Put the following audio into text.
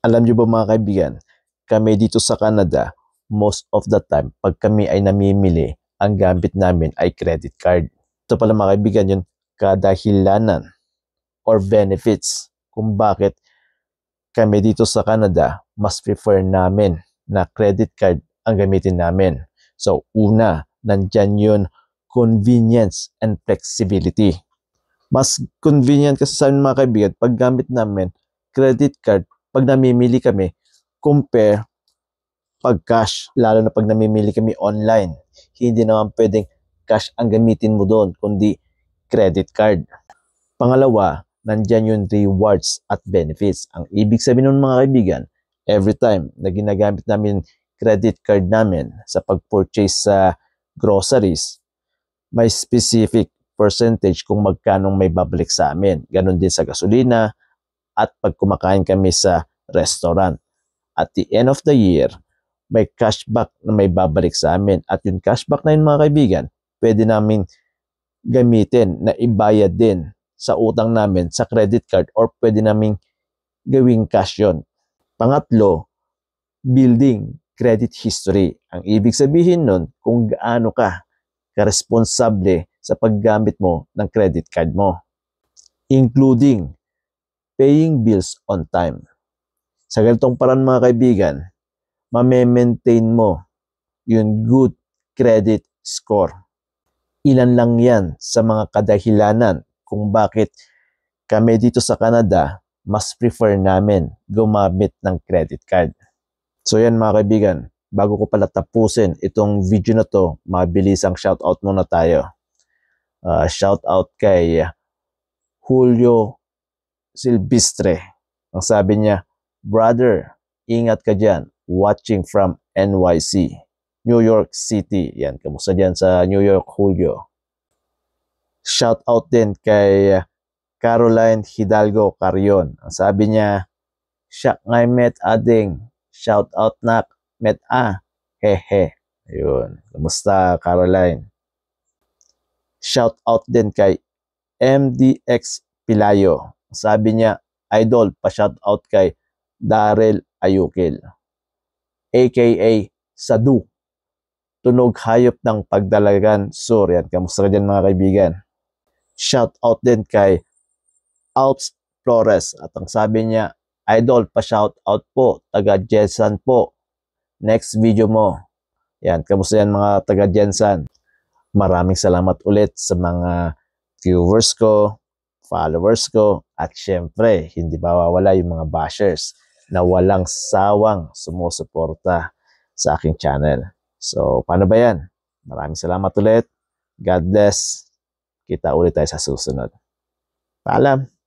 Alam niyo ba mga kaibigan, kami dito sa Canada, most of the time, pag kami ay namimili, ang gamit namin ay credit card. Ito pala mga kaibigan yung kadahilanan or benefits kung bakit kami dito sa Canada, mas prefer namin na credit card ang gamitin namin. So una, nandyan yun convenience and flexibility. Mas convenient kasi sa amin mga kaibigan, pag gamit namin credit card, pag namimili kami, compare pag cash, lalo na pag namimili kami online. Hindi naman pwedeng cash ang gamitin mo doon, kundi credit card. Pangalawa, nandyan yung rewards at benefits. Ang ibig sabihin ng mga kaibigan, every time na ginagamit namin credit card namin sa pag-purchase sa groceries, may specific percentage kung magkano may babalik sa amin. Ganon din sa gasolina at pag kumakain kami sa restaurant. At the end of the year, may cashback na may babalik sa amin. At yung cashback na yun mga kaibigan, pwede namin gamitin na ibayad din sa utang namin sa credit card or pwede namin gawing cash yun. Pangatlo, building credit history. Ang ibig sabihin nun, kung gaano ka responsable sa paggamit mo ng credit card mo, including paying bills on time. Sa ganitong paraan mga kaibigan, ma-maintain mo yung good credit score. Ilan lang yan sa mga kadahilanan kung bakit kami dito sa Canada, mas prefer namin gumamit ng credit card. So yan mga kaibigan, bago ko pala tapusin itong video na to, mabilisang shoutout muna tayo. Shoutout kay Julio Silvestre. Ang sabi niya, brother, ingat ka dyan, watching from NYC, New York City. Yan, kamusta dyan sa New York, Julio? Shoutout din kay Caroline Hidalgo Carion. Ang sabi niya, siya ngay met ading, shoutout na met hehe. Ayun, kamusta Caroline? Shoutout din kay MDX Pilayo. Sabi niya, idol, pa-shoutout kay Darrell Ayukil, aka Sadu, tunog hayop ng Pagdalagan Sur. Yan, kamusta ka dyan mga kaibigan? Shoutout din kay Alps Flores. At ang sabi niya, idol, pa-shoutout po, taga Jensan po. Next video mo. Yan, kamusta yan mga taga Jensan? Maraming salamat ulit sa mga viewers ko, followers ko, at syempre, hindi mawawala yung mga bashers na walang sawang sumusuporta sa aking channel. So, paano ba yan? Maraming salamat ulit. God bless. Kita ulit tayo sa susunod. Paalam!